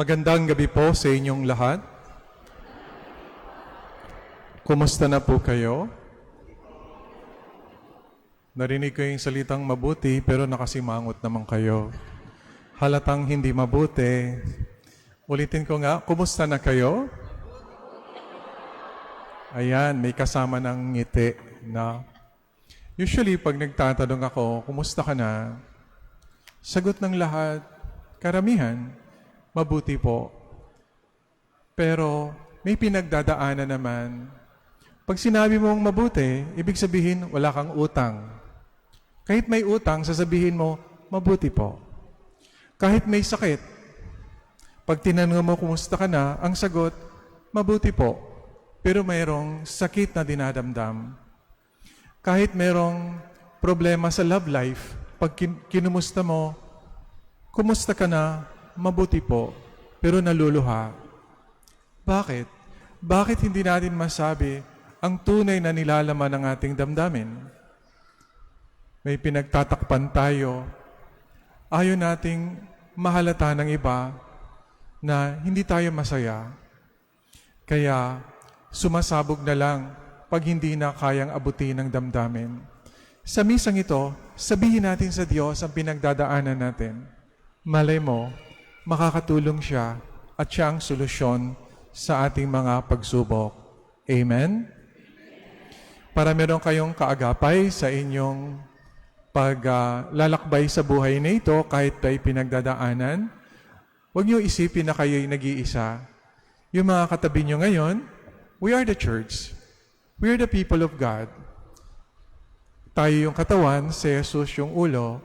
Magandang gabi po sa inyong lahat. Kumusta na po kayo? Narinig ko yung salitang mabuti pero nakasimangot naman kayo. Halatang hindi mabuti. Ulitin ko nga, kumusta na kayo? Ayan, may kasama ng ngiti na. Usually, pag nagtatanong ako, kumusta ka na? Sagot ng lahat, karamihan, mabuti po. Pero may pinagdadaanan naman. Pag sinabi mong mabuti, ibig sabihin wala kang utang. Kahit may utang, sasabihin mo, mabuti po. Kahit may sakit, pag tinanong mo kumusta ka na, ang sagot, mabuti po. Pero mayroong sakit na dinadamdam. Kahit mayroong problema sa love life, pag kinumusta mo, kumusta ka na, mabuti po, pero naluluha. Bakit? Bakit hindi natin masabi ang tunay na nilalaman ng ating damdamin? May pinagtatakpan tayo. Ayaw nating mahalata ng iba na hindi tayo masaya. Kaya sumasabog na lang pag hindi na kayang abutin ng damdamin. Sa misang ito, sabihin natin sa Diyos ang pinagdadaanan natin. Malay mo, makakatulong siya at siya ang solusyon sa ating mga pagsubok. Amen? Para meron kayong kaagapay sa inyong paglalakbay sa buhay na ito kahit tayo pinagdadaanan, huwag niyo isipin na kayo'y nag-iisa. Yung mga katabi niyo ngayon, we are the church. We are the people of God. Tayo yung katawan, si Jesus yung ulo.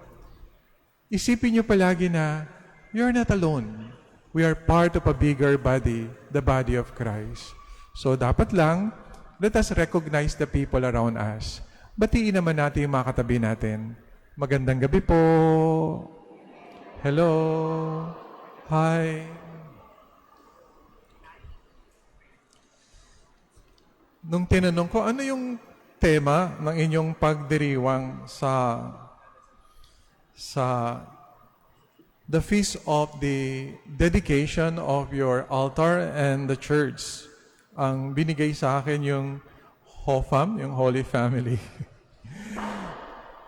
Isipin niyo palagi na you're not alone. We are part of a bigger body, the body of Christ. So dapat lang, let us recognize the people around us. Batiin naman natin yung mga katabi natin. Magandang gabi po. Hello. Hi. Nung tinanong ko, ano yung tema ng inyong pagdiriwang sa the feast of the dedication of your altar and the church? Ang binigay sa akin yung HOFAM, yung Holy Family.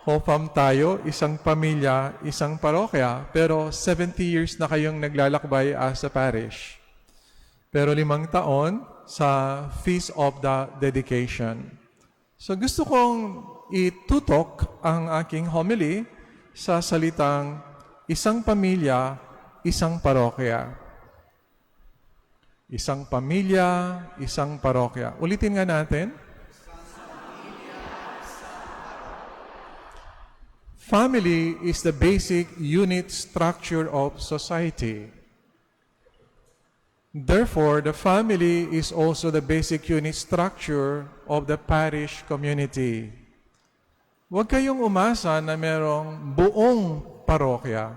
HOFAM tayo, isang pamilya, isang parokya, pero 70 years na kayong naglalakbay as a parish. Pero 5 taon sa Feast of the Dedication. So gusto kong itutok ang aking homily sa salitang isang pamilya, isang parokya. Isang pamilya, isang parokya. Ulitin nga natin. Family is the basic unit structure of society. Therefore, the family is also the basic unit structure of the parish community. Huwag kayong umasa na merong buong parokya,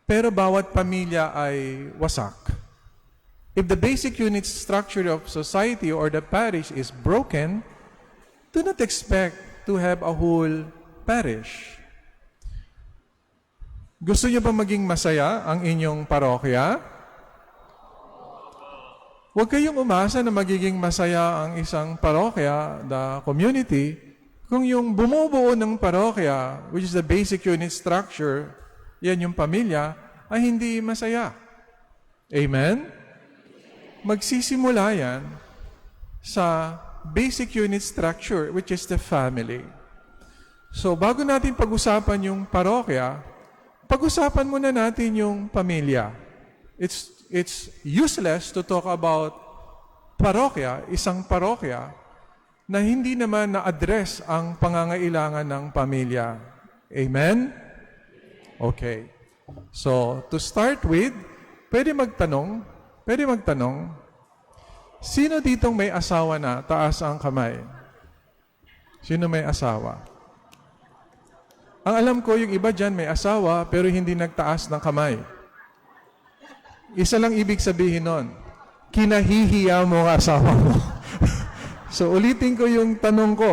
pero bawat pamilya ay wasak. If the basic unit structure of society or the parish is broken, do not expect to have a whole parish. Gusto niyo ba maging masaya ang inyong parokya? Huwag kayong umasa na magiging masaya ang isang parokya, the community, kung yung bumubuo ng parokya, which is the basic unit structure, yan yung pamilya, ay hindi masaya. Amen? Magsisimula yan sa basic unit structure, which is the family. So, bago natin pag-usapan yung parokya, pag-usapan muna natin yung pamilya. It's useless to talk about parokya, isang parokya, na hindi naman na-address ang pangangailangan ng pamilya. Amen? Okay. So, to start with, pwede magtanong, sino ditong may asawa na? Taas ang kamay. Sino may asawa? Ang alam ko, yung iba dyan may asawa, pero hindi nagtaas ng kamay. Isa lang ibig sabihin nun, kinahihiya mo ang asawa mo. So ulitin ko yung tanong ko,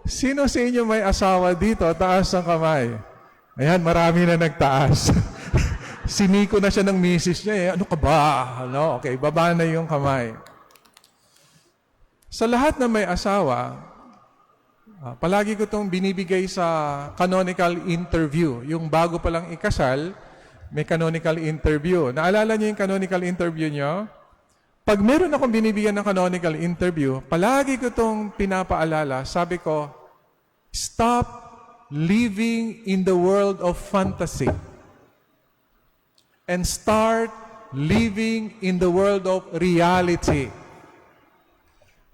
sino sa inyo may asawa dito? Taas ang kamay. Ayan, marami na nagtaas. Siniko na siya ng misis niya eh. Ano ka ba? Ano? Okay, baba na yung kamay. Sa lahat na may asawa, palagi ko itong binibigay sa canonical interview. Yung bago palang ikasal, may canonical interview. Naalala niyo yung canonical interview niyo? Pag meron akong binibigyan ng canonical interview, palagi ko itong pinapaalala. Sabi ko, stop living in the world of fantasy and start living in the world of reality.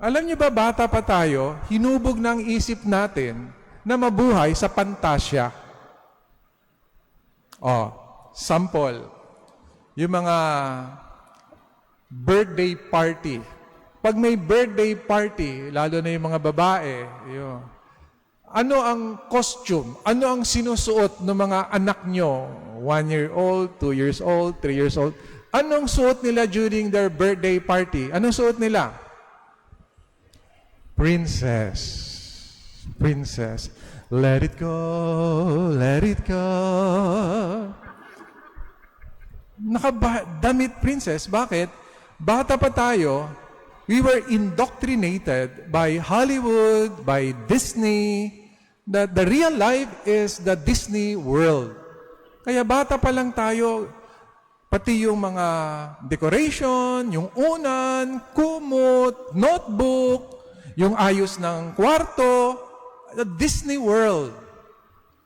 Alam niyo ba, bata pa tayo, hinubog ng isip natin na mabuhay sa pantasya. Sample, yung mga birthday party. Pag may birthday party, lalo na yung mga babae, yun, ano ang costume? Ano ang sinusuot ng mga anak nyo? 1-year-old, 2 years old, 3 years old. Anong suot nila during their birthday party? Anong suot nila? Princess. Princess. Let it go, let it go. Nakadamit princess. Bakit? Bata pa tayo, we were indoctrinated by Hollywood, by Disney, that the real life is the Disney world. Kaya bata pa lang tayo, pati yung mga decoration, yung unan, kumot, notebook, yung ayos ng kwarto, the Disney world,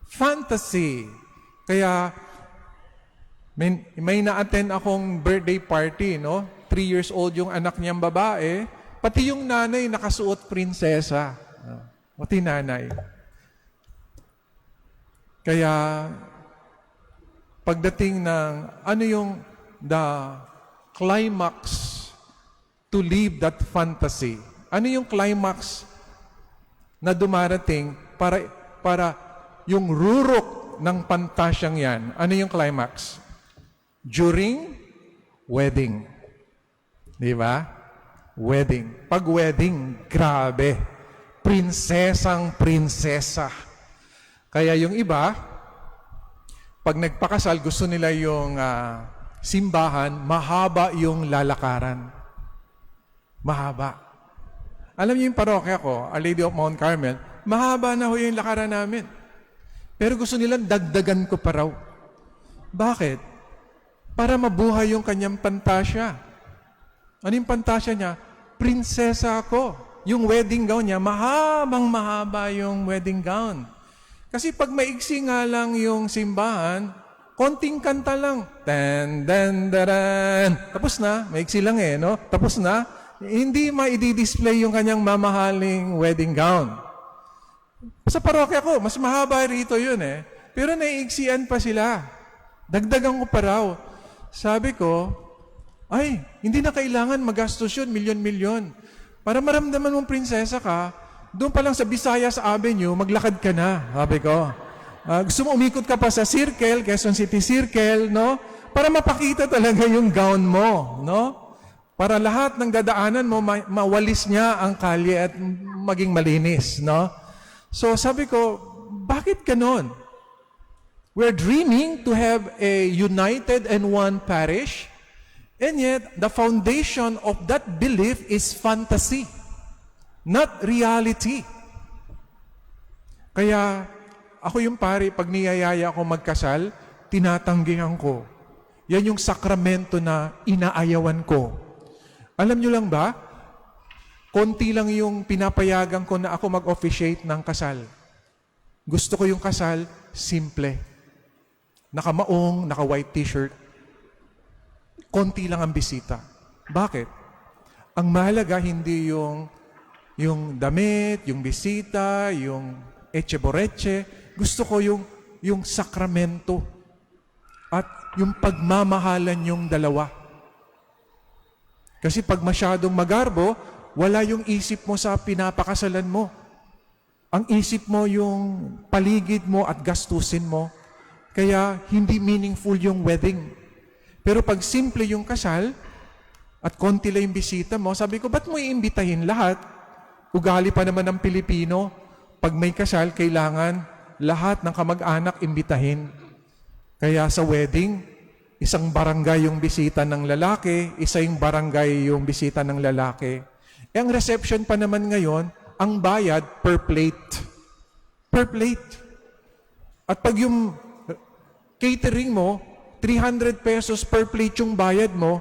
fantasy. Kaya may na-attend akong birthday party, no? 3 years old yung anak niyang babae, pati yung nanay nakasuot prinsesa. Pati nanay. Kaya, pagdating ng ano yung the climax to live that fantasy? Ano yung climax na dumarating para yung rurok ng pantasyang yan? Ano yung climax? During wedding. Di ba? Wedding. Pag wedding, grabe. Prinsesang prinsesa. Kaya yung iba, pag nagpakasal, gusto nila yung simbahan, mahaba yung lalakaran. Mahaba. Alam niyo yung parokya ko, Our Lady of Mount Carmel, mahaba na ho yung lakaran namin. Pero gusto nilang dagdagan ko pa raw. Bakit? Para mabuhay yung kanyang pantasya. Ano yung pantasya niya? Prinsesa ako. Yung wedding gown niya, mahaba yung wedding gown. Kasi pag maigsi nga lang yung simbahan, konting kanta lang. Dan, dan, daran. Tapos na. Maigsi lang eh, no? Tapos na. Hindi ma-i-display yung kanyang mamahaling wedding gown. Sa parokya ko, mas mahaba rito yun eh. Pero naiigsian pa sila. Dagdagan ko pa raw. Sabi ko, ay, hindi na kailangan magastos yun, milyon-milyon. Para maramdaman mong prinsesa ka, doon pa lang sa Visayas Avenue, maglakad ka na, sabi ko. Gusto mo umikot ka pa sa Circle, Quezon City Circle, no? Para mapakita talaga yung gown mo, no? Para lahat ng dadaanan mo, mawalis niya ang kalye at maging malinis, no? So sabi ko, bakit ganon? We're dreaming to have a united and one parish, and yet, the foundation of that belief is fantasy, not reality. Kaya, ako yung pari, pag niyayaya ako magkasal, tinatanggihan ko. Yan yung sakramento na inaayawan ko. Alam nyo lang ba, konti lang yung pinapayagan ko na ako mag-officiate ng kasal. Gusto ko yung kasal, simple. Nakamaong, naka-white t-shirt. Konti lang ang bisita. Bakit? Ang mahalaga hindi yung damit, yung bisita, yung etche-boreche. Gusto ko yung sakramento at yung pagmamahalan yung dalawa. Kasi pag masyadong magarbo, wala yung isip mo sa pinapakasalan mo. Ang isip mo yung paligid mo at gastusin mo. Kaya hindi meaningful yung wedding. Pero pag simple yung kasal, at konti lang yung bisita mo, sabi ko, ba't mo iimbitahin lahat? Ugali pa naman ng Pilipino, pag may kasal, kailangan lahat ng kamag-anak imbitahin. Kaya sa wedding, isang barangay yung bisita ng lalaki, isang barangay yung bisita ng lalaki. Eh, ang reception pa naman ngayon, ang bayad per plate. Per plate. At pag yung catering mo, 300 pesos per plate yung bayad mo,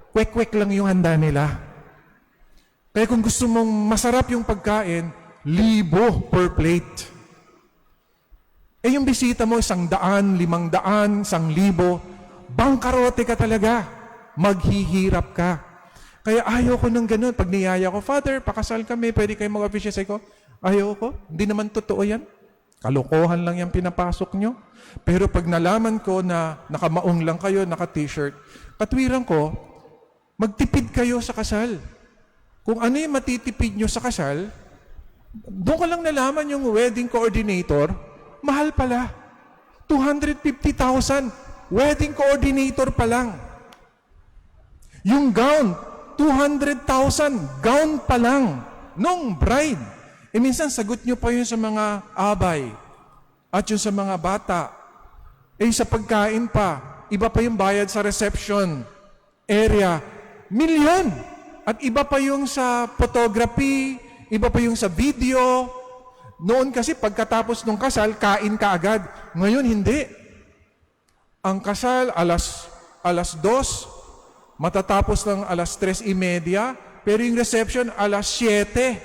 kwek-kwek lang yung handa nila. Kaya kung gusto mong masarap yung pagkain, 1,000 per plate. Eh yung bisita mo, 100, 500, 1,000, bangkarote ka talaga. Maghihirap ka. Kaya ayaw ko ng ganun. Pag niyaya ko, Father, pakasal kami, pwede kayo mag-officiate ko. Ayaw ko. Hindi naman totoo yan. Kalokohan lang yung pinapasok nyo. Pero pag nalaman ko na nakamaong lang kayo, naka-t-shirt, katwiran ko, magtipid kayo sa kasal. Kung ano yung matitipid nyo sa kasal, doon ko lang nalaman yung wedding coordinator, mahal pala. 250,000. Wedding coordinator pa lang. Yung gown, 200,000. Gown pa lang. Nung bride. E minsan, sagot nyo pa yun sa mga abay. At yun sa mga bata. Eh sa pagkain pa. Iba pa yung bayad sa reception area. Milyon. At iba pa yung sa photography. Iba pa yung sa video. Noon kasi pagkatapos ng kasal, kain ka agad. Ngayon, hindi. Ang kasal, alas 2, matatapos ng alas 3:30, pero yung reception, alas 7.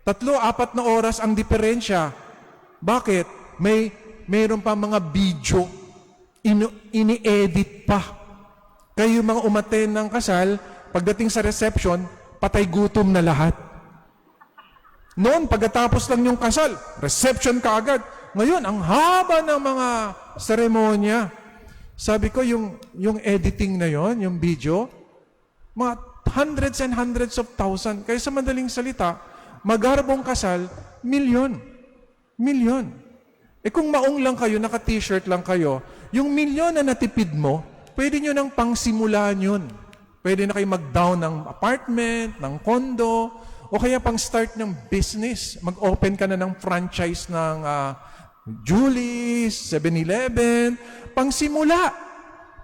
3-4 na oras ang diferensya. Bakit? Mayroon pa mga video. Ini-edit pa. Kayo mga umaten ng kasal, pagdating sa reception, patay gutom na lahat. Noon, pagkatapos lang yung kasal, reception ka agad. Ngayon, ang haba ng mga seremonya. Sabi ko, yung editing na yon, yung video, mga hundreds and hundreds of thousands. Kaya sa madaling salita, magarbong kasal, milyon. Milyon. Eh kung maong lang kayo, naka-t-shirt lang kayo, yung milyon na natipid mo, pwede nyo nang pangsimulan yun. Pwede na kayo mag-down ng apartment, ng condo, o kaya pang start ng business. Mag-open ka na ng franchise ng Julie's, 7-Eleven, pang simula.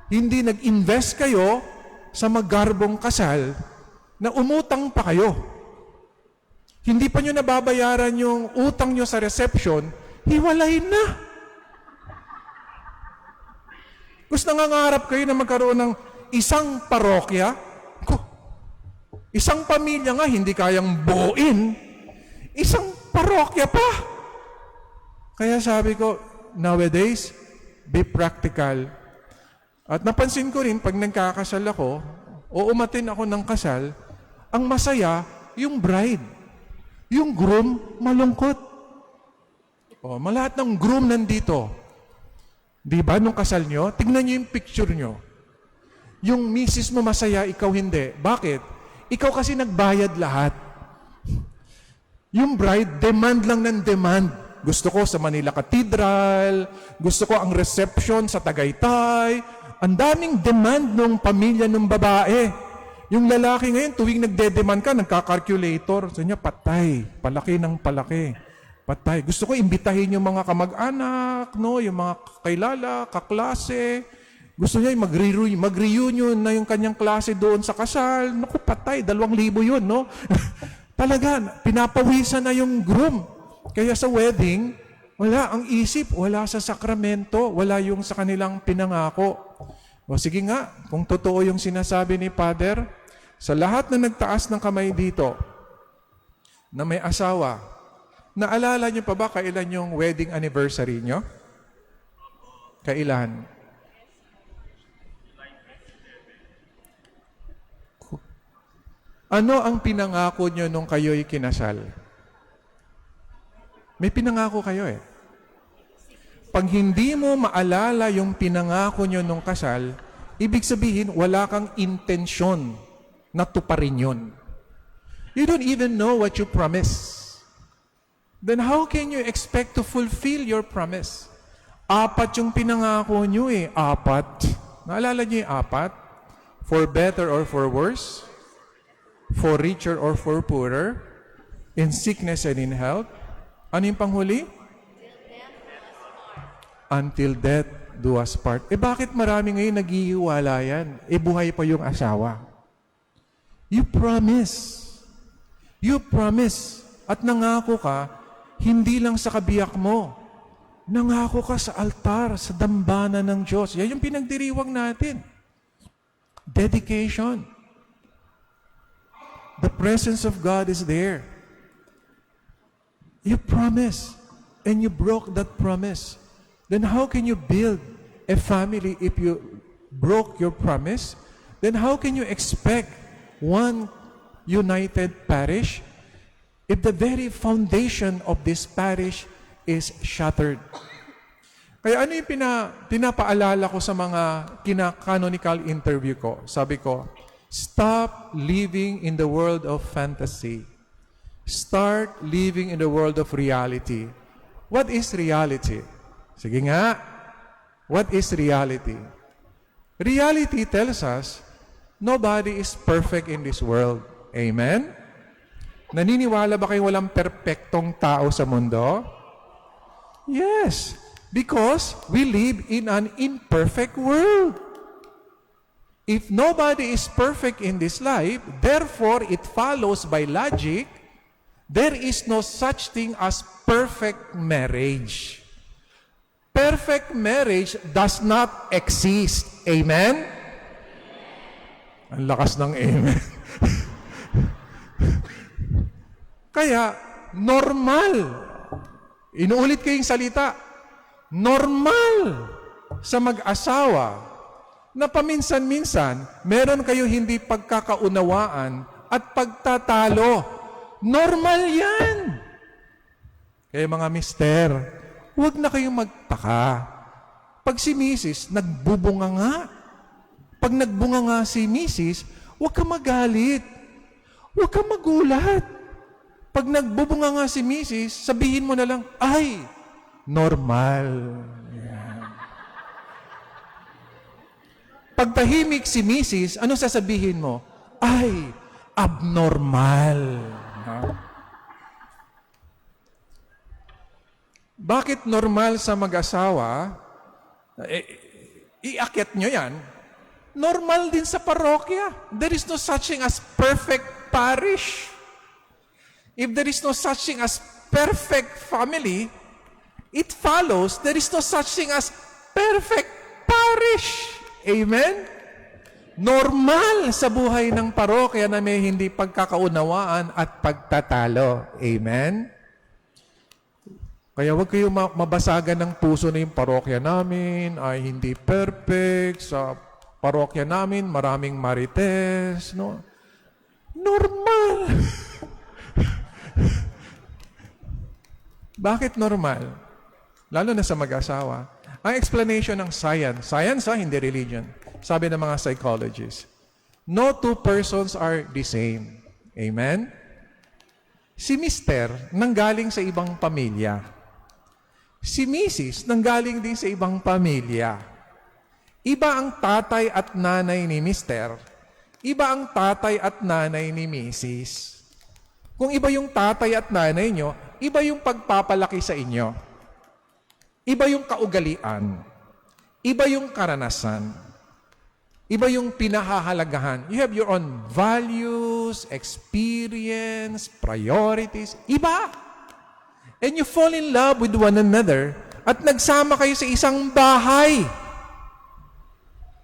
Hindi nag-invest kayo sa magarbong kasal na umutang pa kayo. Hindi pa nyo nababayaran yung utang nyo sa reception, hiwalay na. Gusto nangangarap kayo na magkaroon ng isang parokya, isang pamilya nga hindi kayang buuin, isang parokya pa. Kaya sabi ko, nowadays, be practical. At napansin ko rin, pag nagkakasal ako, o umatin ako ng kasal, ang masaya, yung bride. Yung groom, malungkot. O, malahat ng groom nandito. Di ba, nung kasal nyo, tignan nyo yung picture nyo. Yung misis mo masaya, ikaw hindi. Bakit? Ikaw kasi nagbayad lahat. Yung bride, demand lang ng demand. Gusto ko sa Manila Cathedral, gusto ko ang reception sa Tagaytay. Ang daming demand ng pamilya ng babae. Yung lalaki ngayon, tuwing nagde-demand ka, nagka-calculator. So niya, patay. Palaki ng palaki. Patay. Gusto ko imbitahin yung mga kamag-anak, no? Yung mga kailala, kaklase. Gusto niya mag-reunion na yung kanyang klase doon sa kasal. Naku, patay. 2,000 yun, no? Talaga, pinapawisan na yung groom. Kaya sa wedding, wala ang isip, wala sa sakramento, wala yung sa kanilang pinangako. O sige nga, kung totoo yung sinasabi ni Father, sa lahat na nagtaas ng kamay dito, na may asawa, naalala niyo pa ba kailan yung wedding anniversary niyo? Kailan? Ano ang pinangako niyo nung kayo'y kinasal? May pinangako kayo eh. Pag hindi mo maalala yung pinangako nyo nung kasal, ibig sabihin, wala kang intensyon na tuparin yun. You don't even know what you promise. Then how can you expect to fulfill your promise? 4 yung pinangako nyo eh. 4. Naalala nyo yung 4? For better or for worse? For richer or for poorer? In sickness and in health? Ano yung panghuli? Until death do us part. Bakit marami ngayon naghihiwalayan? Buhay pa yung asawa. You promise. You promise. At nangako ka, hindi lang sa kabiyak mo. Nangako ka sa altar, sa dambana ng Diyos. Yan yung pinagdiriwang natin. Dedication. The presence of God is there. You promise, and you broke that promise. Then how can you build a family if you broke your promise? Then how can you expect one united parish if the very foundation of this parish is shattered? Kaya ano yung pinapaalala ko sa mga canonical interview ko? Sabi ko, stop living in the world of fantasy. Start living in the world of reality. What is reality? Sige nga, what is reality? Reality tells us, nobody is perfect in this world. Amen? Naniniwala ba kayo walang perpektong tao sa mundo? Yes, because we live in an imperfect world. If nobody is perfect in this life, therefore it follows by logic, there is no such thing as perfect marriage. Perfect marriage does not exist. Amen? Ang lakas ng amen. Kaya, normal. Inuulit ko yung salita. Normal sa mag-asawa na paminsan-minsan, meron kayo hindi pagkakaunawaan at pagtatalo. Normal yan. Kaya mga mister, huwag na kayong magtaka. Pag si misis, nagbubunga nga. Pag nagbunga nga si misis, huwag ka magalit. Huwag ka magulat. Pag nagbubunga nga si misis, sabihin mo na lang, ay, normal. Yan. Pag tahimik si misis, ano sasabihin mo? Ay, abnormal. Ha? Bakit normal sa mag-asawa? Iakyat nyo yan. Normal din sa parokya. There is no such thing as perfect parish. If there is no such thing as perfect family, it follows there is no such thing as perfect parish. Amen? Normal sa buhay ng parokya na may hindi pagkakaunawaan at pagtatalo. Amen? Kaya huwag kayo mabasagan ng puso na yung parokya namin ay hindi perfect. Sa parokya namin, maraming marites. No? Normal. Bakit normal? Lalo na sa mag-asawa. Ang explanation ng science, hindi religion. Sabi ng mga psychologists, no two persons are the same. Amen? Si Mister nanggaling sa ibang pamilya. Si Mrs. nanggaling din sa ibang pamilya. Iba ang tatay at nanay ni Mister. Iba ang tatay at nanay ni Mrs. Kung iba yung tatay at nanay nyo, iba yung pagpapalaki sa inyo. Iba yung kaugalian. Iba yung karanasan. Iba yung pinahahalagahan. You have your own values, experience, priorities. Iba. And you fall in love with one another at nagsama kayo sa isang bahay.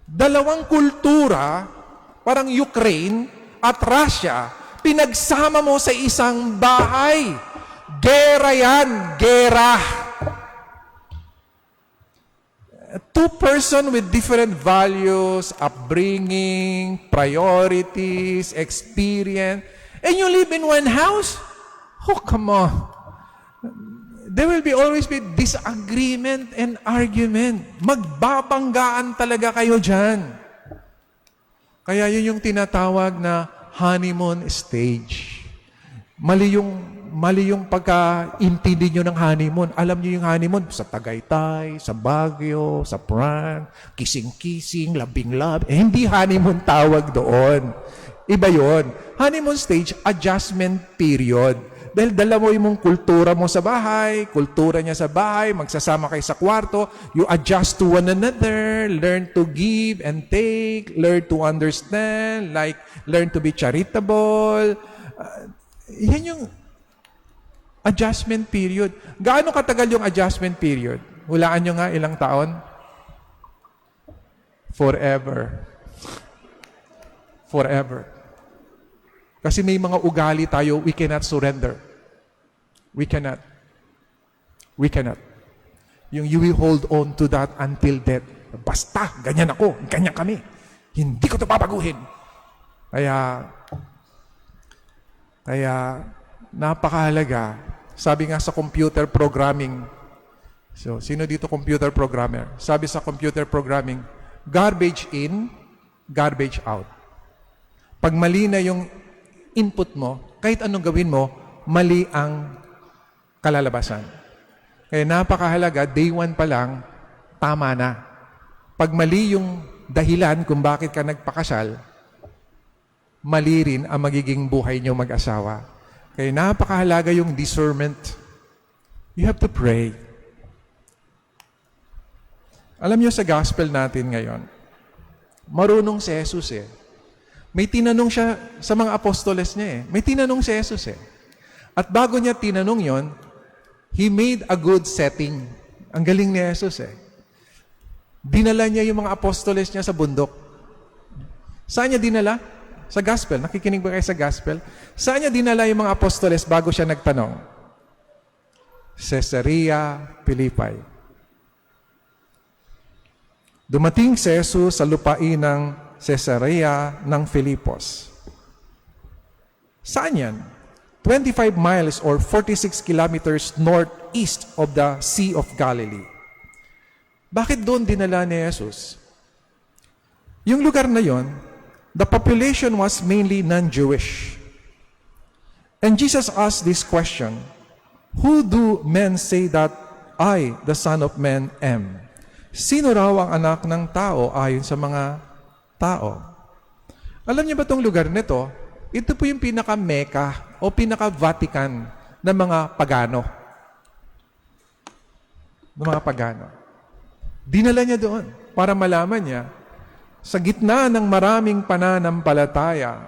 Dalawang kultura, parang Ukraine at Russia, pinagsama mo sa isang bahay. Gera yan, gera. Two person with different values, upbringing, priorities, experience, and you live in one house? Oh, come on. There will always be disagreement and argument. Magbabanggaan talaga kayo dyan. Kaya yun yung tinatawag na honeymoon stage. Mali yung pagka-intindi nyo ng honeymoon. Alam nyo yung honeymoon sa Tagaytay, sa Baguio, sa Pran, kissing-kissing, labing-lab. Hindi honeymoon tawag doon. Iba yon. Honeymoon stage, adjustment period. Dahil dala mo yung kultura mo sa bahay, kultura niya sa bahay, magsasama kayo sa kwarto, you adjust to one another, learn to give and take, learn to understand, like learn to be charitable. Yan yung adjustment period. Gaano katagal yung adjustment period? Hulaan nyo nga ilang taon? Forever. Forever. Kasi may mga ugali tayo, we cannot surrender. We cannot. We cannot. Yung you will hold on to that until death. Basta, ganyan ako, ganyan kami. Hindi ko ito papaguhin. Kaya napakahalaga. Sabi nga sa computer programming, so sino dito computer programmer? Sabi sa computer programming, garbage in, garbage out. Pag mali na yung input mo, kahit anong gawin mo, mali ang kalalabasan. Kaya napakahalaga, day one pa lang, tama na. Pag mali yung dahilan kung bakit ka nagpakasal, mali rin ang magiging buhay niyo mag-asawa. Kaya napakahalaga yung discernment. You have to pray. Alam niyo sa gospel natin ngayon, marunong si Jesus eh. May tinanong siya sa mga apostoles niya eh. May tinanong si Jesus eh. At bago niya tinanong yon, He made a good setting. Ang galing ni Jesus eh. Dinala niya yung mga apostoles niya sa bundok. Saan niya dinala? Sa gospel. Nakikinig ba kayo sa gospel? Saan niya dinala yung mga apostoles bago siya nagtanong? Caesarea Philippi. Dumating si Jesus sa lupain ng Caesarea ng Filipos. Saan yan? 25 miles or 46 kilometers northeast of the Sea of Galilee. Bakit doon dinala ni Jesus? Yung lugar na yon, the population was mainly non-Jewish. And Jesus asked this question, who do men say that I, the Son of Man, am? Sino raw ang anak ng tao ayon sa mga tao? Alam niyo ba itong lugar nito? Ito po yung pinaka-Mecca o pinaka-Vatican ng mga pagano. Ng mga pagano. Dinala niya doon para malaman niya sa gitna ng maraming pananampalataya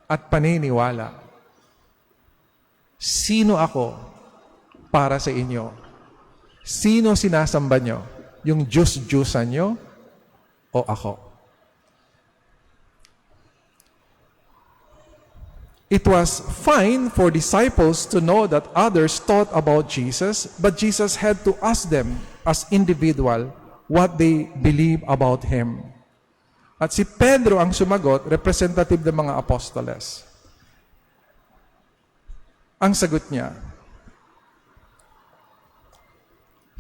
at paniniwala, sino ako para sa inyo? Sino sinasamba niyo? Yung Diyos-Diyosan niyo o ako? It was fine for disciples to know that others thought about Jesus, but Jesus had to ask them as individual what they believe about Him. At si Pedro ang sumagot, representative ng mga apostoles. Ang sagot niya,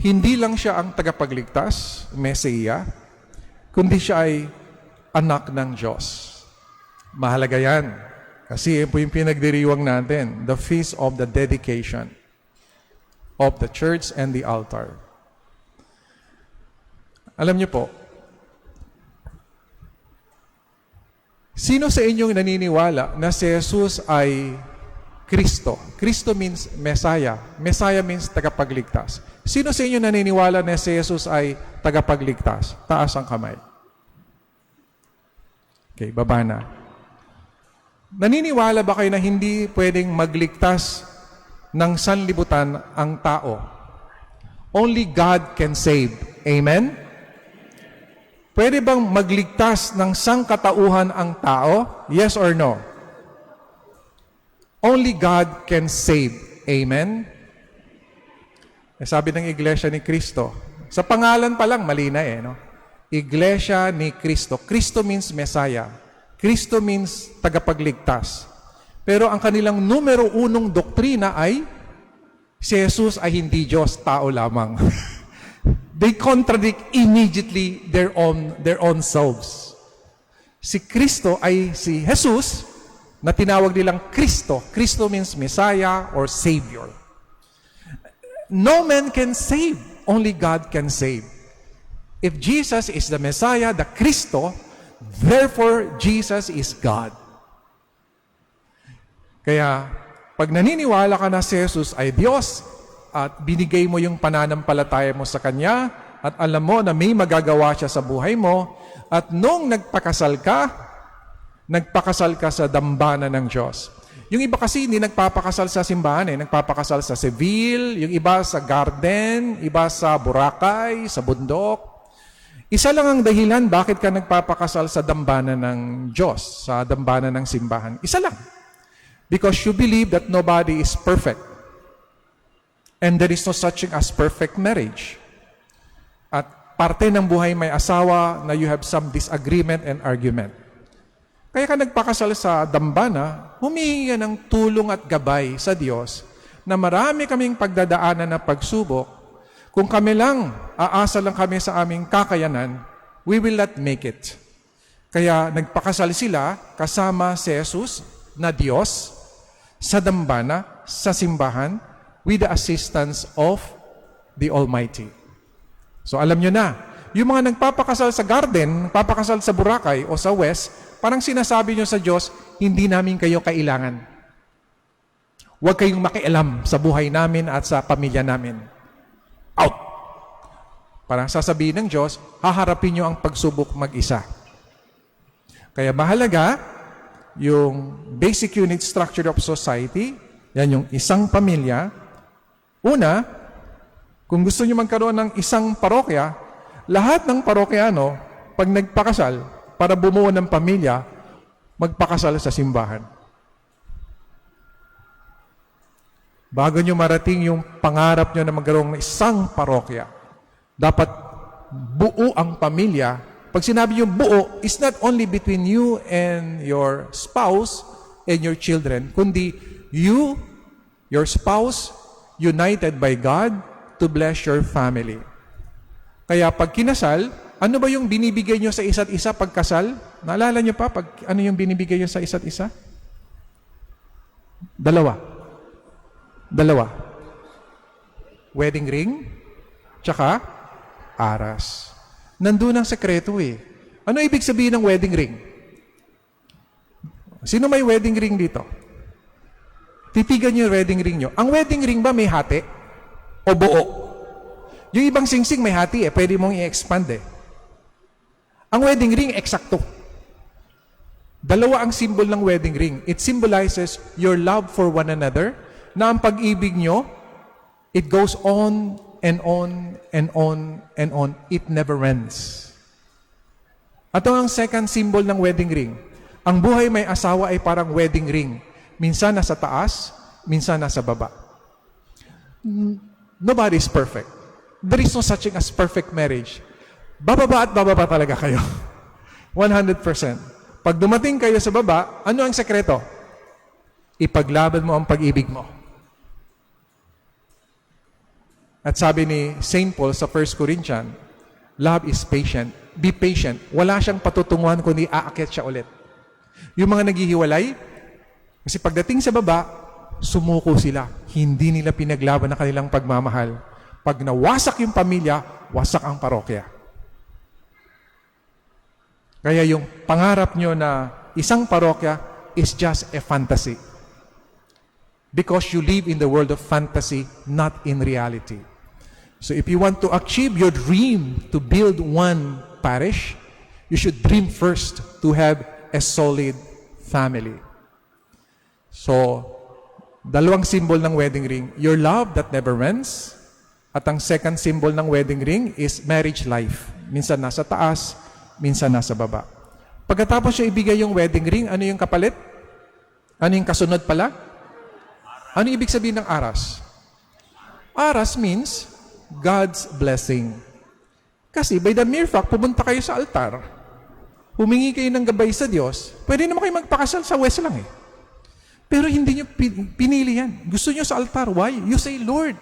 hindi lang siya ang tagapagligtas, Mesiya, kundi siya ay anak ng Diyos. Mahalaga yan. Kasi yun po yung pinagdiriwang natin, the feast of the dedication of the church and the altar. Alam niyo po, sino sa inyong naniniwala na si Jesus ay Kristo? Kristo means Messiah. Messiah means tagapagligtas. Sino sa inyo naniniwala na si Jesus ay tagapagligtas? Taas ang kamay. Okay, baba na. Naniniwala ba kayo na hindi pwedeng magligtas ng sanlibutan ang tao? Only God can save. Amen? Pwede bang magligtas ng sangkatauhan ang tao? Yes or no? Only God can save. Amen? Sabi ng Iglesia ni Cristo, sa pangalan pa lang, mali na no? Iglesia ni Cristo. Cristo means Messiah. Kristo means tagapagligtas. Pero ang kanilang numero unong doktrina ay si Jesus ay hindi Diyos, tao lamang. They contradict immediately their own selves. Si Kristo ay si Jesus na tinawag nilang Kristo. Kristo means Messiah or Savior. No man can save. Only God can save. If Jesus is the Messiah, the Kristo, therefore, Jesus is God. Kaya, Pag naniniwala ka na si Jesus ay Diyos at binigay mo yung pananampalataya mo sa Kanya at alam mo na may magagawa siya sa buhay mo at nung nagpakasal ka sa dambana ng Diyos. Yung iba kasi hindi nagpapakasal sa simbahan nagpapakasal sa Seville, yung iba sa garden, iba sa Boracay, sa bundok. Isa lang ang dahilan bakit ka nagpapakasal sa dambana ng Diyos, sa dambana ng simbahan. Isa lang. Because you believe that nobody is perfect. And there is no such thing as perfect marriage. At parte ng buhay may asawa na you have some disagreement and argument. Kaya ka nagpakasal sa dambana, humihingi ka ng tulong at gabay sa Diyos na marami kaming pagdadaanan na pagsubok. Kung kami lang, aasa lang kami sa aming kakayanan, we will not make it. Kaya nagpakasal sila kasama si Jesus na Diyos sa dambana, sa simbahan, with the assistance of the Almighty. So alam nyo na, yung mga nagpapakasal sa garden, nagpapakasal sa Boracay o sa West, parang sinasabi nyo sa Diyos, hindi namin kayo kailangan. Huwag kayong makialam sa buhay namin at sa pamilya namin. Out! Parang sasabihin ng Diyos, haharapin nyo ang pagsubok mag-isa. Kaya mahalaga, yung basic unit structure of society, yan yung isang pamilya. Una, kung gusto nyo magkaroon ng isang parokya, lahat ng parokyano, pag nagpakasal, para bumuo ng pamilya, magpakasal sa simbahan. Bago nyo marating yung pangarap nyo na magkaroon ng isang parokya, dapat buo ang pamilya. Pag sinabi yung buo, is not only between you and your spouse and your children, kundi you, your spouse, united by God to bless your family. Kaya pag kinasal, ano ba yung binibigay nyo sa isa't isa pagkasal? Naalala nyo pa ano yung binibigay nyo sa isa't isa? Dalawa. Wedding ring, tsaka aras. Nandun ang sekreto eh. Ano ibig sabihin ng wedding ring? Sino may wedding ring dito? Titigan nyo yung wedding ring nyo. Ang wedding ring ba may hati? O buo? Yung ibang singsing may hati pwede mong i-expand Ang wedding ring, eksakto. Dalawa ang symbol ng wedding ring. It symbolizes your love for one another, na ang pag-ibig nyo, it goes on and on and on and on. It never ends. At ang second symbol ng wedding ring. Ang buhay may asawa ay parang wedding ring. Minsan nasa taas, minsan nasa baba. Nobody is perfect. There is no such thing as perfect marriage. Bababa at bababa talaga kayo. 100%. Pag dumating kayo sa baba, ano ang sekreto? Ipaglaban mo ang pag-ibig mo. At sabi ni St. Paul sa 1 Corinthians, love is patient. Be patient. Wala siyang patutunguhan kundi aakyat siya ulit. Yung mga naghihiwalay, kasi pagdating sa baba, sumuko sila. Hindi nila pinaglaban ang kanilang pagmamahal. Pag nawasak yung pamilya, wasak ang parokya. Kaya yung pangarap nyo na isang parokya is just a fantasy. Because you live in the world of fantasy, not in reality. So if you want to achieve your dream to build one parish, you should dream first to have a solid family. So, dalawang symbol ng wedding ring, your love that never ends, at ang second symbol ng wedding ring is marriage life. Minsan nasa taas, minsan nasa baba. Pagkatapos siya ibigay yung wedding ring, ano yung kapalit? Ano yung kasunod pala? Ano ibig sabihin ng aras? Aras means God's blessing. Kasi by the mere fact, pumunta kayo sa altar, humingi kayo ng gabay sa Diyos, pwede naman kayo magpakasal sa West lang Pero hindi nyo pinili yan. Gusto nyo sa altar. Why? You say, Lord,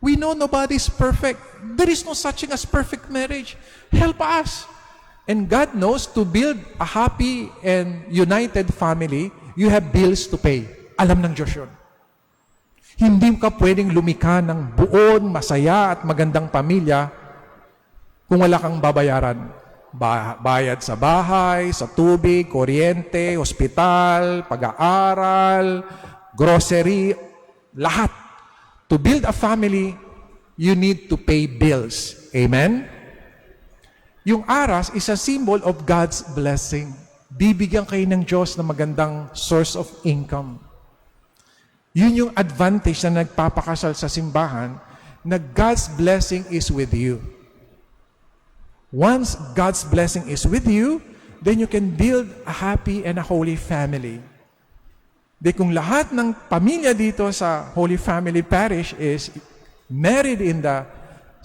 we know nobody is perfect. There is no such thing as perfect marriage. Help us. And God knows to build a happy and united family, you have bills to pay. Alam ng Diyos yun. Hindi ka pwedeng lumikha ng buon, masaya at magandang pamilya kung wala kang babayaran. Bayad sa bahay, sa tubig, kuryente, ospital, pag-aaral, grocery, lahat. To build a family, you need to pay bills. Amen? Yung aras is a symbol of God's blessing. Bibigyan kayo ng Diyos na magandang source of income. Yun yung advantage na nagpapakasal sa simbahan, na God's blessing is with you. Once God's blessing is with you, then you can build a happy and a holy family. Di kung lahat ng pamilya dito sa Holy Family Parish is married in the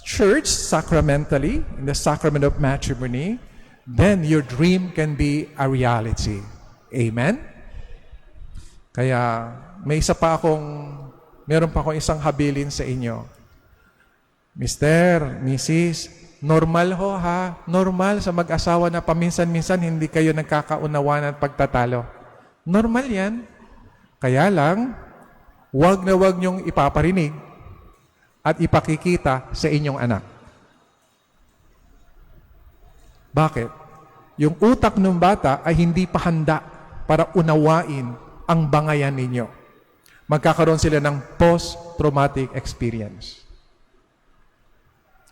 church sacramentally, in the sacrament of matrimony, then your dream can be a reality. Amen? Kaya meron pa akong isang habilin sa inyo. Mr., Mrs., normal ho ha, normal sa mag-asawa na paminsan-minsan hindi kayo nagkakaunawan at pagtatalo. Normal yan. Kaya lang, wag na wag niyong ipaparinig at ipakikita sa inyong anak. Bakit? Yung utak ng bata ay hindi pa handa para unawain ang bangayan ninyo. Magkakaroon sila ng post-traumatic experience.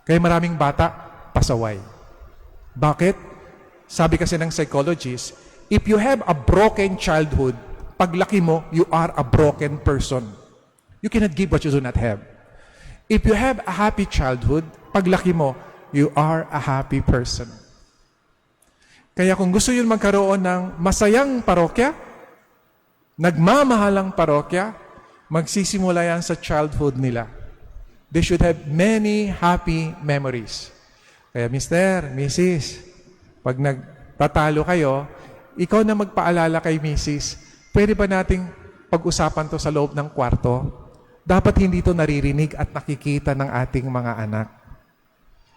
Kaya maraming bata, pasaway. Bakit? Sabi kasi ng psychologist, if you have a broken childhood, paglaki mo, you are a broken person. You cannot give what you do not have. If you have a happy childhood, paglaki mo, you are a happy person. Kaya kung gusto yun magkaroon ng masayang parokya, nagmamahalang parokya, magsisimula yan sa childhood nila. They should have many happy memories. Kaya Mr., Mrs., pag nagtatalo kayo, ikaw na magpaalala kay Mrs., pwede ba nating pag-usapan to sa loob ng kwarto? Dapat hindi to naririnig at nakikita ng ating mga anak.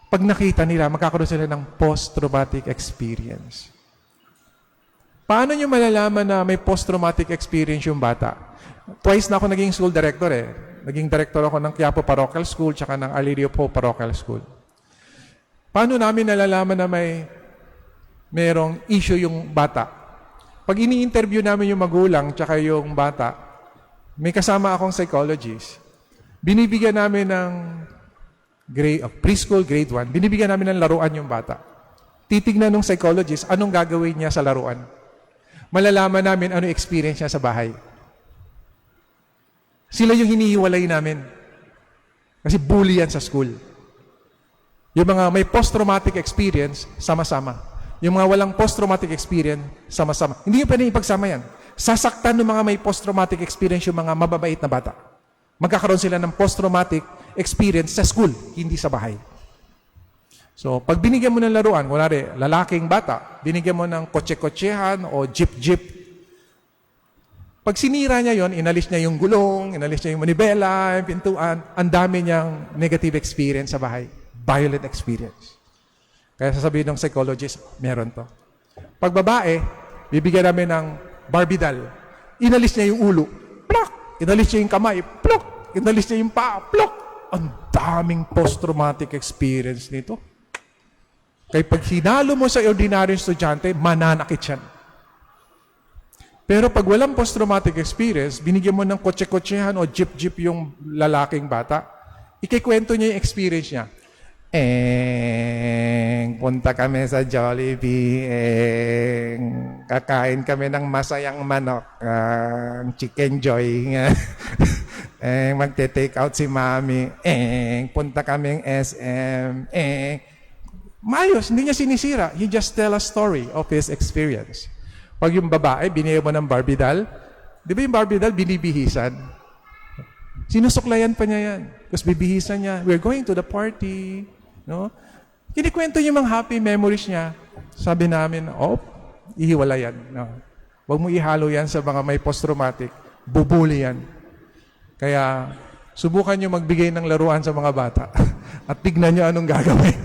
Pag nakita nila, magkakaroon sila ng post-traumatic experience. Paano nyo malalaman na may post-traumatic experience yung bata? Twice na ako naging school director eh. Naging director ako ng Quiapo Parochial School tsaka ng Alirio Po Parochial School. Paano namin nalalaman na merong issue yung bata? Pag ini-interview namin yung magulang tsaka yung bata, may kasama akong psychologist. Binibigyan namin ng preschool, grade 1, binibigyan namin ng laruan yung bata. Titignan ng psychologist anong gagawin niya sa laruan. Malalaman namin ano experience niya sa bahay. Sila yung hinihiwalay namin. Kasi bully yan sa school. Yung mga may post-traumatic experience, sama-sama. Yung mga walang post-traumatic experience, sama-sama. Hindi yung pwedeng ipagsama yan. Sasaktan ng mga may post-traumatic experience yung mga mababait na bata. Magkakaroon sila ng post-traumatic experience sa school, hindi sa bahay. So, pag binigyan mo ng laruan, kunwari, lalaking bata, binigyan mo ng kotse-kotsehan o jeep-jeep. Pag sinira niya yon, inalis niya yung gulong, inalis niya yung manibela, yung pintuan, ang dami niyang negative experience sa bahay. Violent experience. Kaya sasabihin ng psychologist, meron to. Pag babae, bibigyan namin ng Barbie doll. Inalis niya yung ulo. Plok! Inalis niya yung kamay. Plok! Inalis niya yung paa. Plok! Ang daming post-traumatic experience nito. Kaya pag hinalo mo sa ordinaryong estudyante, mananakit yan. Pero pag walang post-traumatic experience, binigyan mo ng kotse-kotsehan o jeep-jeep yung lalaking bata, ikikwento niya yung experience niya. Punta kami sa Jollibee, kakain kami ng masayang manok, chicken joy, magte-take out si mami, punta kaming SM, Mayos, hindi niya sinisira. He just tell a story of his experience. Pag yung babae, binigyan mo ng Barbie doll, di ba yung Barbie doll, binibihisan? Sinusuklayan pa niya yan. Tapos bibihisan niya, we're going to the party. No? Kinikwento niya mga happy memories niya. Sabi namin, ihiwala yan. No? Huwag mo ihalo yan sa mga may post-traumatic. Bubuli yan. Kaya, subukan niyo magbigay ng laruan sa mga bata. At tignan niyo anong gagawin.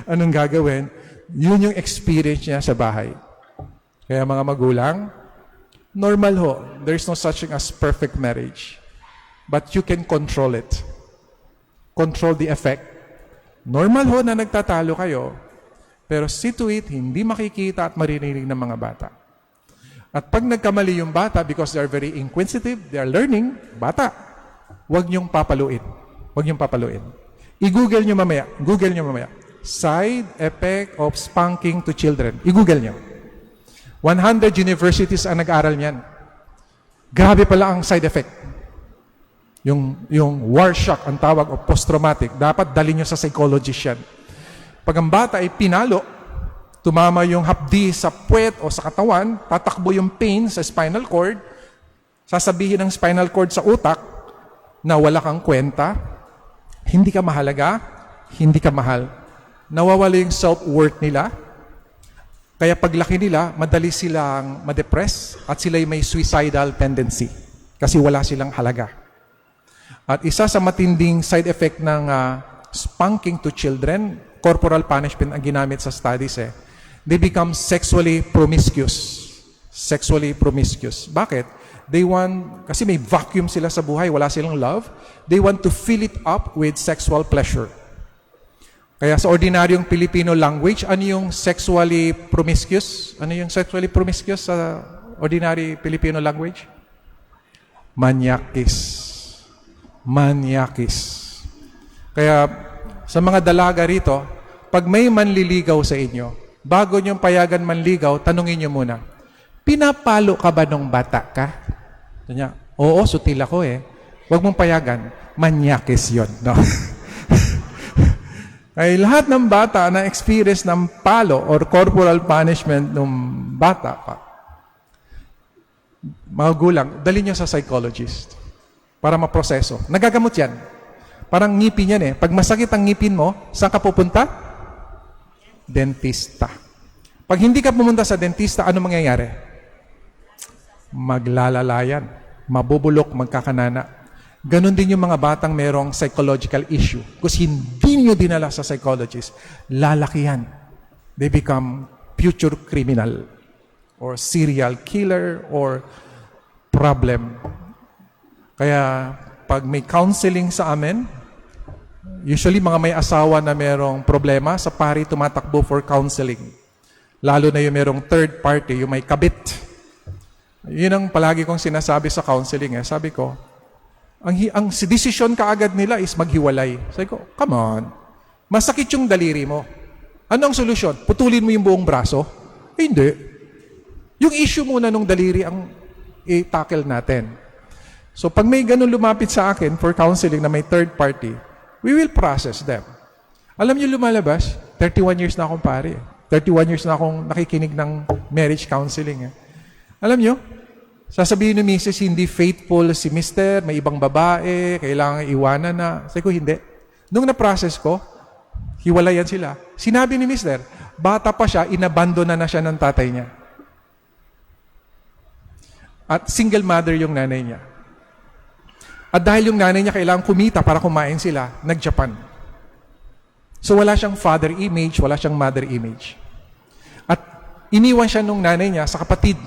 Anong gagawin? Yun yung experience niya sa bahay. Kaya mga magulang, normal ho. There's no such thing as perfect marriage. But you can control it. Control the effect. Normal ho na nagtatalo kayo, pero see to it, hindi makikita at maririnig ng mga bata. At pag nagkamali yung bata, because they're very inquisitive, they're learning, bata, huwag niyong papaluin. Huwag niyong papaluin. I-google niyo mamaya. Google niyo mamaya. Side effect of spanking to children. I-google niyo. 100 universities ang nag-aral niyan. Grabe pala ang side effect. Yung war shock, ang tawag, o post-traumatic. Dapat dali niyo sa psychologist yan. Pag ang bata ay pinalo, tumama yung hapdi sa puwet o sa katawan, tatakbo yung pain sa spinal cord, sasabihin ng spinal cord sa utak na wala kang kwenta, hindi ka mahalaga, hindi ka mahal. Nawawala yung self-worth nila, kaya paglaki nila, madali silang ma-depress at sila may suicidal tendency kasi wala silang halaga. At isa sa matinding side effect ng spanking to children, corporal punishment ang ginamit sa studies they become sexually promiscuous. Sexually promiscuous. Bakit? Kasi may vacuum sila sa buhay, wala silang love. They want to fill it up with sexual pleasure. Kaya sa ordinaryong Filipino language, ano yung sexually promiscuous? Ano yung sexually promiscuous sa ordinary Filipino language? Manyakis. Manyakis. Kaya sa mga dalaga rito, pag may manliligaw sa inyo, bago niyong payagan manligaw, tanungin niyo muna, pinapalo ka ba nung bata ka? Kanya, oo, sutil ako Huwag mong payagan, manyakis yun. No? Ay lahat ng bata na experience ng palo or corporal punishment ng bata pa, mga gulang, dali niyo sa psychologist para maproseso. Nagagamot yan. Parang ngipin yan Pag masakit ang ngipin mo, saan ka pupunta? Dentista. Pag hindi ka pumunta sa dentista, ano mangyayari? Maglalalayan. Mabubulok, magkakanana. Ganon din yung mga batang merong psychological issue. Kasi hindi nyo dinala sa psychologist, lalaki yan. They become future criminal or serial killer or problem. Kaya pag may counseling sa amin, usually mga may asawa na merong problema, sa pari tumatakbo for counseling. Lalo na yung merong third party, yung may kabit. Yun ang palagi kong sinasabi sa counseling. Sabi ko, ang decision kaagad nila is maghiwalay. Sabi ko, come on. Masakit yung daliri mo. Ano ang solusyon? Putulin mo yung buong braso? Hindi. Yung issue muna nung daliri ang i-tackle natin. So pag may ganun lumapit sa akin for counseling na may third party, we will process them. Alam niyo lumalabas, 31 years na akong pare. 31 years na akong nakikinig ng marriage counseling. Alam niyo, sasabihin ni Mrs. hindi faithful si Mr., may ibang babae, kailangan iwanan na. Sabi ko, hindi. Nung na-process ko, hiwalayan sila. Sinabi ni Mr., bata pa siya, inabandona na siya ng tatay niya. At single mother yung nanay niya. At dahil yung nanay niya kailangan kumita para kumain sila, nag-Japan. So wala siyang father image, wala siyang mother image. At iniwan siya nung nanay niya sa kapatid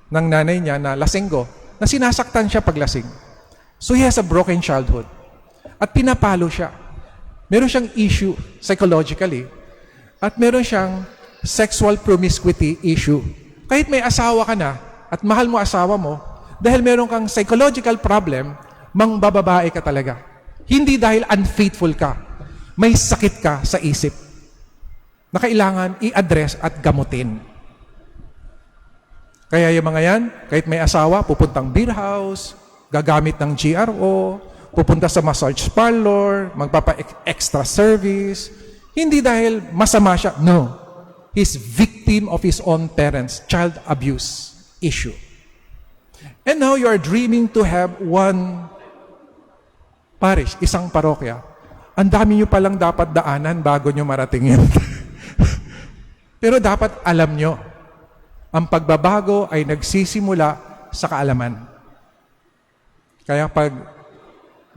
ng nanay niya na lasenggo, na sinasaktan siya pag lasing. So he has a broken childhood. At pinapalo siya. Meron siyang issue psychologically. At meron siyang sexual promiscuity issue. Kahit may asawa ka na, at mahal mo asawa mo, dahil meron kang psychological problem, mangbababae ka talaga. Hindi dahil unfaithful ka. May sakit ka sa isip na kailangan i-address at gamutin. Kaya yung mga yan, kahit may asawa, pupuntang beer house, gagamit ng GRO, pupunta sa massage parlor, magpapa-extra service. Hindi dahil masama siya. No. He's victim of his own parents' child abuse issue. And now you are dreaming to have one parish, isang parokya. Ang dami nyo palang dapat daanan bago nyo marating yan. Pero dapat alam nyo, ang pagbabago ay nagsisimula sa kaalaman. Kaya pag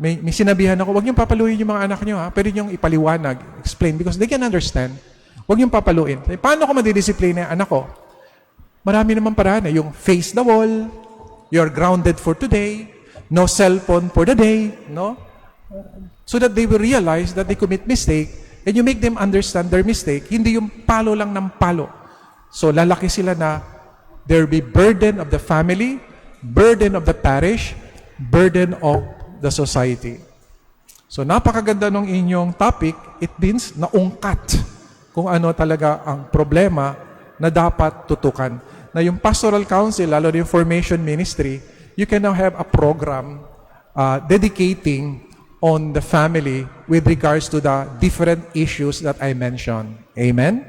may sinabihan ako, huwag niyong papaluin yung mga anak niyo, pwede niyong ipaliwanag, explain, because they can understand. Huwag niyong papaluin. Paano ko madidisiplina yung anak ko? Marami naman paraan. Yung face the wall, you're grounded for today, no cellphone for the day, no? So that they will realize that they commit mistake, and you make them understand their mistake, hindi yung palo lang ng palo. So lalaki sila na There will be burden of the family, burden of the parish, burden of the society. So napakaganda ng inyong topic. It means naungkat kung ano talaga ang problema na dapat tutukan. Na yung pastoral council, lalo yung formation ministry, you can now have a program dedicating on the family with regards to the different issues that I mentioned. Amen?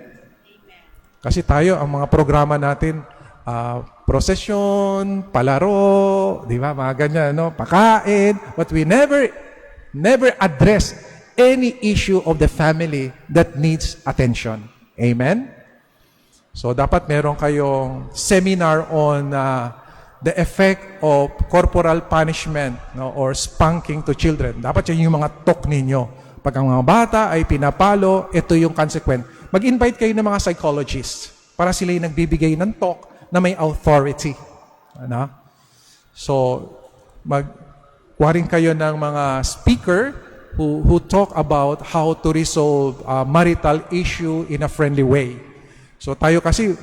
Kasi tayo, ang mga programa natin, prosesyon, palaro, di ba, mga ganyan, no? Pakain, but we never address any issue of the family that needs attention. Amen? So, dapat meron kayong seminar on the effect of corporal punishment, no, or spanking to children. Dapat yun yung mga talk ninyo. Pag ang mga bata ay pinapalo, ito yung consequence. Mag-invite kayo ng mga psychologists para sila yung nagbibigay ng talk na may authority. Ano? So, kuharin kayo ng mga speaker who talk about how to resolve marital issue in a friendly way. So tayo kasi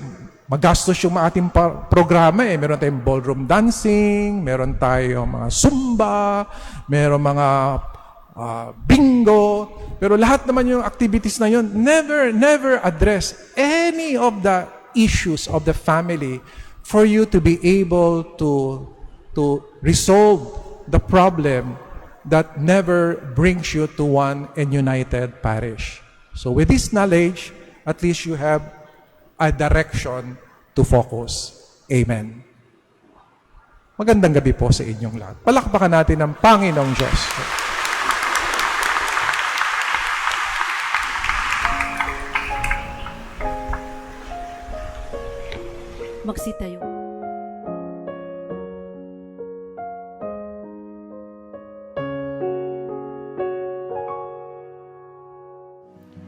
magastos yung ating programa eh. Meron tayong ballroom dancing, meron tayong mga zumba, meron mga bingo, pero lahat naman yung activities na yun, never address any of the issues of the family for you to be able to resolve the problem that never brings you to one and united parish. So with this knowledge, at least you have a direction to focus. Amen. Magandang gabi po sa inyong lahat. Palakpakan natin ang Panginoong Diyos. Magsitayo.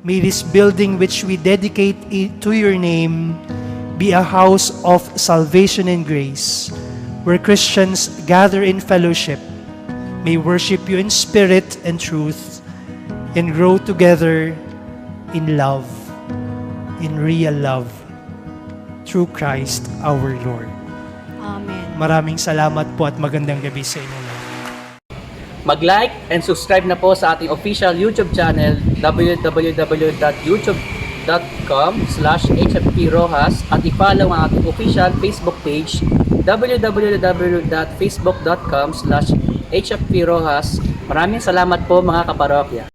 May this building which we dedicate to your name be a house of salvation and grace, where Christians gather in fellowship, may worship you in spirit and truth, and grow together in love, in real love, through Christ our Lord. Amen. Maraming salamat po at magandang gabi sa inyo lahat. Mag-like and subscribe na po sa ating official YouTube channel www.youtube.com/hfprojas at i-follow ang ating official Facebook page www.facebook.com/hfprojas. Maraming salamat po mga kaparokya.